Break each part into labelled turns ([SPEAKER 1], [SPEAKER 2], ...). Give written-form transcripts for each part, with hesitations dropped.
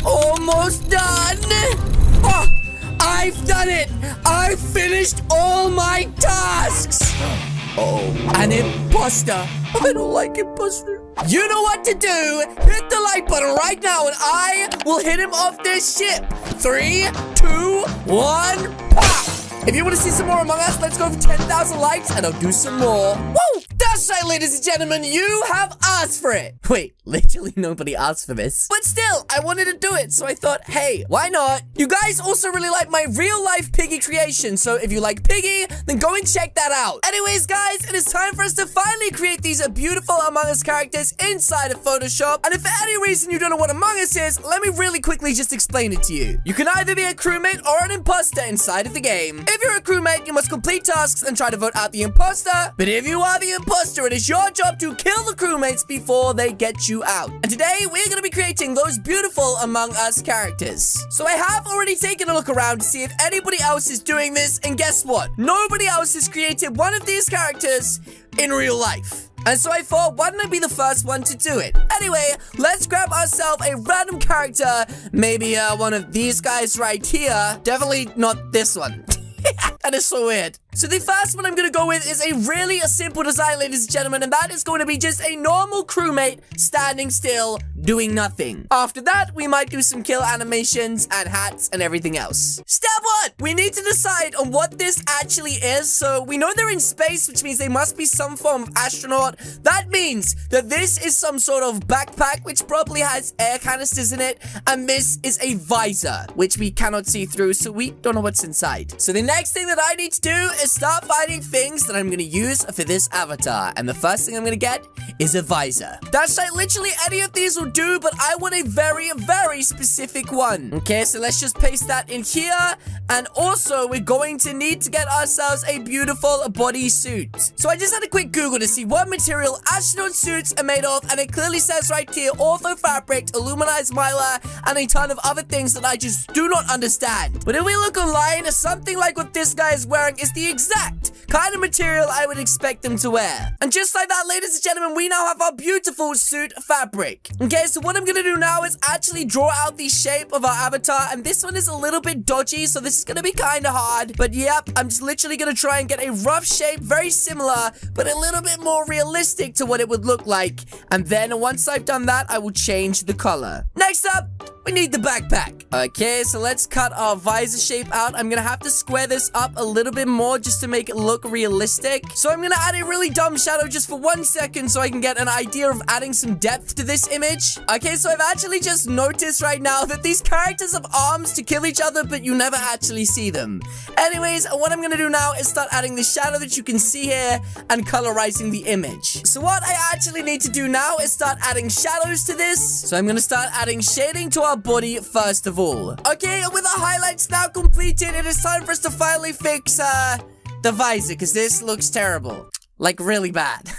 [SPEAKER 1] Almost done. Oh, I've done it. I've finished all my tasks. Oh, an imposter. I don't like imposter. You know what to do. Hit the like button right now and I will hit him off this ship. 3, 2, 1, pop. If you want to see some more Among Us, let's go for 10,000 likes and I'll do some more. Woo! That's right, ladies and gentlemen. You have asked for it. Wait, literally nobody asked for this. But still, I wanted to do it. So I thought, hey, why not? You guys also really like my real life Piggy creation. So if you like Piggy, then go and check that out. Anyways, guys, it is time for us to finally create these beautiful Among Us characters inside of Photoshop. And if for any reason you don't know what Among Us is, let me really quickly just explain it to you. You can either be a crewmate or an imposter inside of the game. If you're a crewmate, you must complete tasks and try to vote out the imposter. But if you are the imposter, it is your job to kill the crewmates before they get you out. And today, we're going to be creating those beautiful Among Us characters. So I have already taken a look around to see if anybody else is doing this. And guess what? Nobody else has created one of these characters in real life. And so I thought, why don't I be the first one to do it? Anyway, let's grab ourselves a random character. Maybe one of these guys right here. Definitely not this one. That is so weird. So the first one I'm going to go with is a really simple design, ladies and gentlemen, and that is going to be just a normal crewmate standing still, doing nothing. After that, we might do some kill animations and hats and everything else. Step 1! We need to decide on what this actually is. So we know they're in space, which means they must be some form of astronaut. That means that this is some sort of backpack, which probably has air canisters in it. And this is a visor, which we cannot see through, so we don't know what's inside. So the next thing that I need to do is start finding things that I'm going to use for this avatar. And the first thing I'm going to get is a visor. That's right, literally any of these will do, but I want a very, very specific one. Okay, so let's just paste that in here. And also, we're going to need to get ourselves a beautiful bodysuit. So I just had a quick Google to see what material astronaut suits are made of, and it clearly says right here, ortho fabric, aluminized mylar, and a ton of other things that I just do not understand. But if we look online, something like what this guy is wearing is the exact kind of material I would expect them to wear. And just like that, ladies and gentlemen, we now have our beautiful suit fabric. Okay, so what I'm gonna do now is actually draw out the shape of our avatar, and this one is a little bit dodgy, so this is gonna be kind of hard. But yep, I'm just literally gonna try and get a rough shape, very similar, but a little bit more realistic to what it would look like. And then once I've done that, I will change the color. Next up, we need the backpack. Okay, so let's cut our visor shape out. I'm gonna have to square this up a little bit more just to make it look realistic. So I'm gonna add a really dumb shadow just for 1 second so I can get an idea of adding some depth to this image. Okay, so I've actually just noticed right now that these characters have arms to kill each other, but you never actually see them. Anyways, what I'm gonna do now is start adding the shadow that you can see here and colorizing the image. So what I actually need to do now is start adding shadows to this. So I'm gonna start adding shading to our body first of all. Okay, with our highlights now completed, it is time for us to finally fix the visor, because this looks terrible. Like, really bad.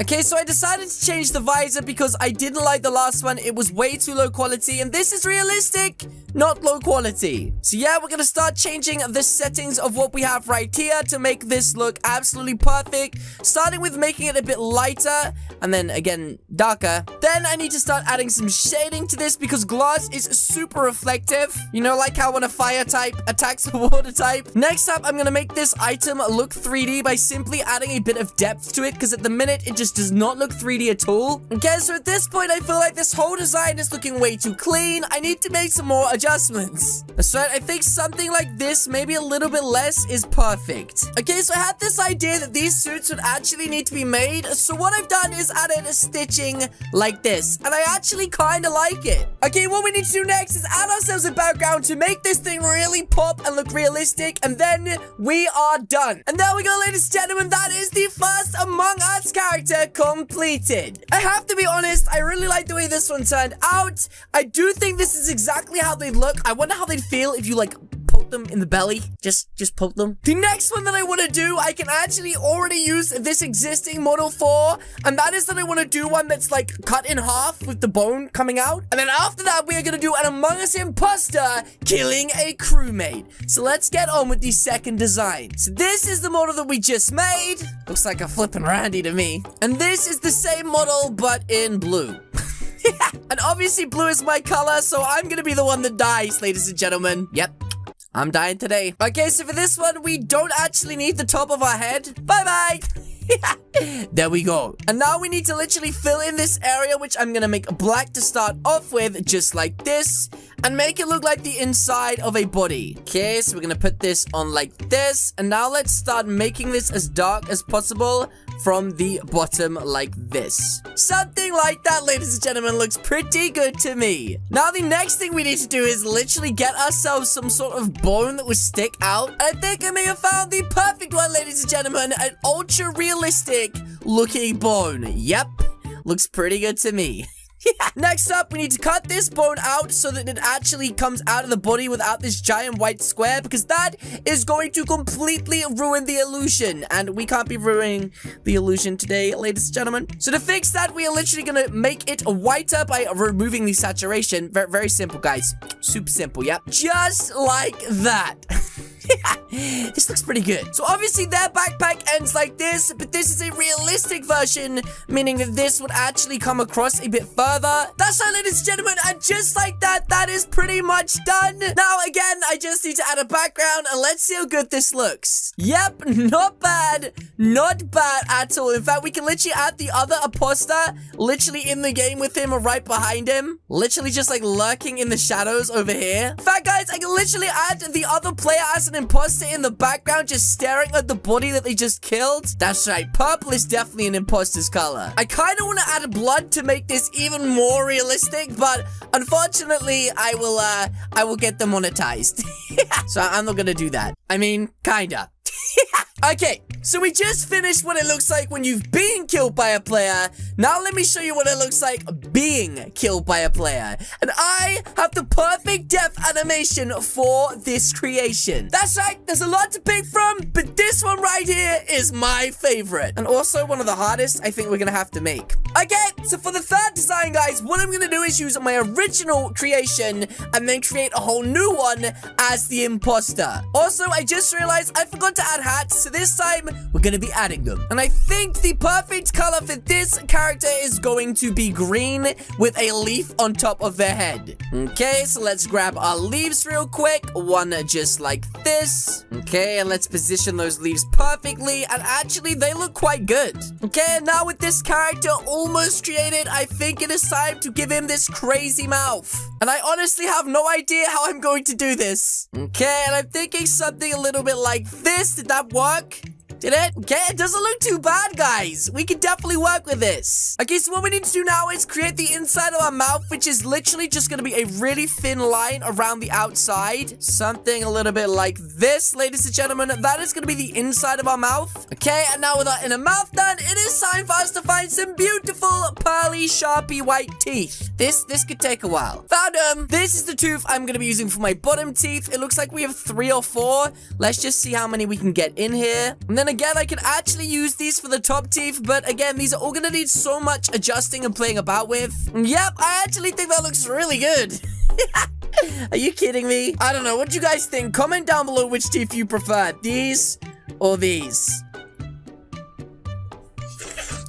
[SPEAKER 1] Okay, so I decided to change the visor because I didn't like the last one. It was way too low quality, and this is realistic, not low quality. So yeah, we're gonna start changing the settings of what we have right here to make this look absolutely perfect. Starting with making it a bit lighter, and then again, darker. Then I need to start adding some shading to this because glass is super reflective. You know, like how when a fire type attacks a water type. Next up, I'm gonna make this item look 3D by simply adding a bit of depth to it, because at the minute, it just does not look 3D at all. Okay, so at this point, I feel like this whole design is looking way too clean. I need to make some more adjustments. That's right, I think something like this, maybe a little bit less, is perfect. Okay, so I had this idea that these suits would actually need to be made. So what I've done is added a stitching like this, and I actually kind of like it. Okay, what we need to do next is add ourselves a background to make this thing really pop and look realistic, and then we are done. And there we go, ladies and gentlemen, that is the first Among Us character completed. I have to be honest, I really like the way this one turned out. I do think this is exactly how they'd look. I wonder how they'd feel if you like poke them in the belly. Just poke them. The next one that I want to do, I can actually already use this existing model for, and that is that I want to do one that's like cut in half with the bone coming out. And then after that, we are going to do an Among Us imposter killing a crewmate. So let's get on with the second design. So this is the model that we just made. Looks like a flippin' Randy to me. And this is the same model, but in blue. And obviously blue is my color, so I'm gonna be the one that dies, ladies and gentlemen. Yep, I'm dying today. Okay, so for this one, we don't actually need the top of our head. Bye-bye. There we go. And now we need to literally fill in this area, which I'm gonna make black to start off with, just like this, and make it look like the inside of a body. Okay, so we're gonna put this on like this, and now let's start making this as dark as possible from the bottom like this. Something like that, ladies and gentlemen, looks pretty good to me. Now the next thing we need to do is literally get ourselves some sort of bone that will stick out. And I think I may have found the perfect one, ladies and gentlemen, an ultra realistic looking bone. Yep, looks pretty good to me. Next up, we need to cut this bone out so that it actually comes out of the body without this giant white square, because that is going to completely ruin the illusion, and we can't be ruining the illusion today, ladies and gentlemen. So to fix that, we are literally gonna make it whiter by removing the saturation. Very simple, guys. Super simple, yep. Just like that. This looks pretty good. So obviously their backpack ends like this, but this is a realistic version, meaning that this would actually come across a bit further. That's right, ladies and gentlemen, and just like that, that is pretty much done. Now again, I just need to add a background, and let's see how good this looks. Yep, not bad. Not bad at all. In fact, we can literally add the other imposter literally in the game with him or right behind him. Literally just like lurking in the shadows over here. In fact, guys, I can literally add the other player as an imposter in the background, just staring at the body that they just killed. That's right, purple is definitely an imposter's color. I kind of want to add blood to make this even more realistic, but unfortunately, I will get demonetized. So I'm not gonna do that. I mean, kinda. Okay, so we just finished what it looks like when you've been killed by a player. Now let me show you what it looks like being killed by a player. And I have the perfect death animation for this creation. That's right, there's a lot to pick from, but this one right here is my favorite. And also one of the hardest I think we're gonna have to make. Okay, so for the third design, guys, what I'm gonna do is use my original creation and then create a whole new one as the imposter. Also, I just realized I forgot to add hats, so this time we're gonna be adding them. And I think the perfect color for this character is going to be green with a leaf on top of their head. Okay, so let's grab our leaves real quick. One just like this. Okay, and let's position those leaves perfectly, and actually they look quite good. Okay, and now with this character almost created, I think it is time to give him this crazy mouth. And I honestly have no idea how I'm going to do this. Okay, and I'm thinking something a little bit like this. Did that work? Did it? Okay, it doesn't look too bad, guys. We can definitely work with this. Okay, so what we need to do now is create the inside of our mouth, which is literally just going to be a really thin line around the outside. Something a little bit like this, ladies and gentlemen. That is going to be the inside of our mouth. Okay, and now with our inner mouth done, it is time for us to find some beautiful, pearly, sharpy white teeth. This could take a while. Found them. This is the tooth I'm going to be using for my bottom teeth. It looks like we have 3 or 4. Let's just see how many we can get in here. And then again, I can actually use these for the top teeth, but again, these are all gonna need so much adjusting and playing about with. Yep, I actually think that looks really good. Are you kidding me? I don't know. What do you guys think? Comment down below which teeth you prefer, these or these.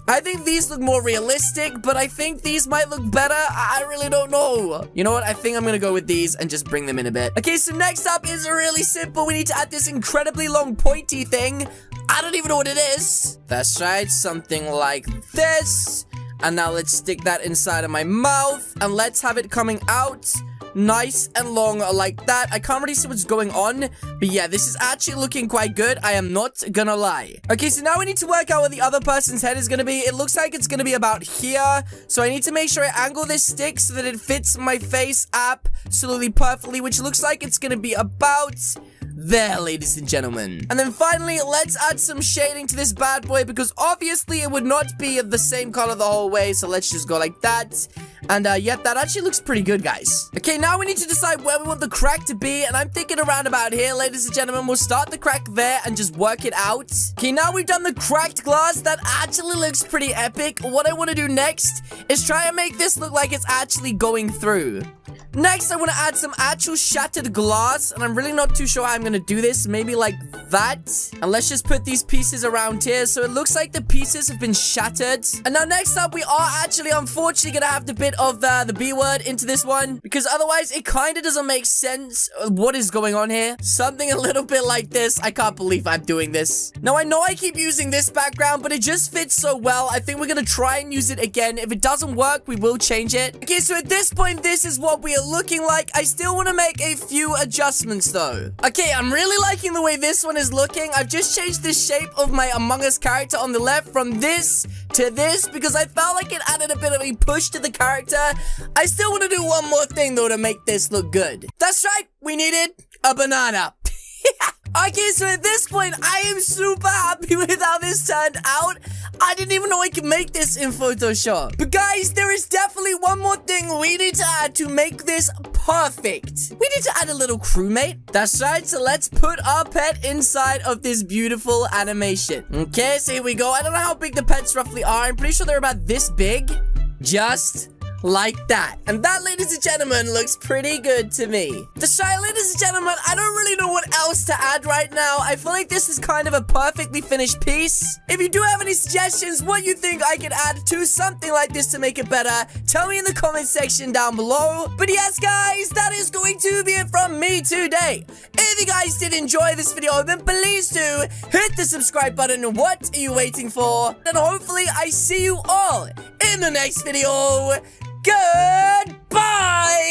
[SPEAKER 1] I think these look more realistic, but I think these might look better. I really don't know. You know what? I think I'm gonna go with these and just bring them in a bit. Okay, so next up is really simple. We need to add this incredibly long pointy thing. I don't even know what it is. That's right, something like this. And now let's stick that inside of my mouth, and let's have it coming out nice and long like that. I can't really see what's going on, but yeah, this is actually looking quite good. I am not gonna lie. Okay, so now we need to work out where the other person's head is gonna be. It looks like it's gonna be about here, so I need to make sure I angle this stick so that it fits my face absolutely perfectly, which looks like it's gonna be about there, ladies and gentlemen. And then finally, let's add some shading to this bad boy, because obviously it would not be of the same color the whole way. So let's just go like that. And yep, that actually looks pretty good, guys. Okay, now we need to decide where we want the crack to be. And I'm thinking around about here, ladies and gentlemen. We'll start the crack there and just work it out. Okay, now we've done the cracked glass. That actually looks pretty epic. What I want to do next is try and make this look like it's actually going through. Next, I want to add some actual shattered glass, and I'm really not too sure how I'm going to do this. Maybe like that. And let's just put these pieces around here, so it looks like the pieces have been shattered. And now next up, we are actually, unfortunately, going to have to bit of the B word into this one, because otherwise it kind of doesn't make sense what is going on here. Something a little bit like this. I can't believe I'm doing this. Now, I know I keep using this background, but it just fits so well. I think we're going to try and use it again. If it doesn't work, we will change it. Okay, so at this point, this is what we are looking like. I still want to make a few adjustments though. Okay, I'm really liking the way this one is looking. I've just changed the shape of my Among Us character on the left from this to this, because I felt like it added a bit of a push to the character. I still want to do one more thing though to make this look good. That's right, we needed a banana. Okay, so at this point, I am super happy with how this turned out. I didn't even know I could make this in Photoshop. But guys, there is definitely one more thing we need to add to make this perfect. We need to add a little crewmate. That's right, so let's put our pet inside of this beautiful animation. Okay, so here we go. I don't know how big the pets roughly are. I'm pretty sure they're about this big. Just like that. And that, ladies and gentlemen, looks pretty good to me. That's right, ladies and gentlemen, I don't really know what else to add right now. I feel like this is kind of a perfectly finished piece. If you do have any suggestions, what you think I could add to something like this to make it better, tell me in the comment section down below. But yes, guys, that is going to be it from me today. If you guys did enjoy this video, then please do hit the subscribe button. What are you waiting for? And hopefully I see you all in the next video. Goodbye!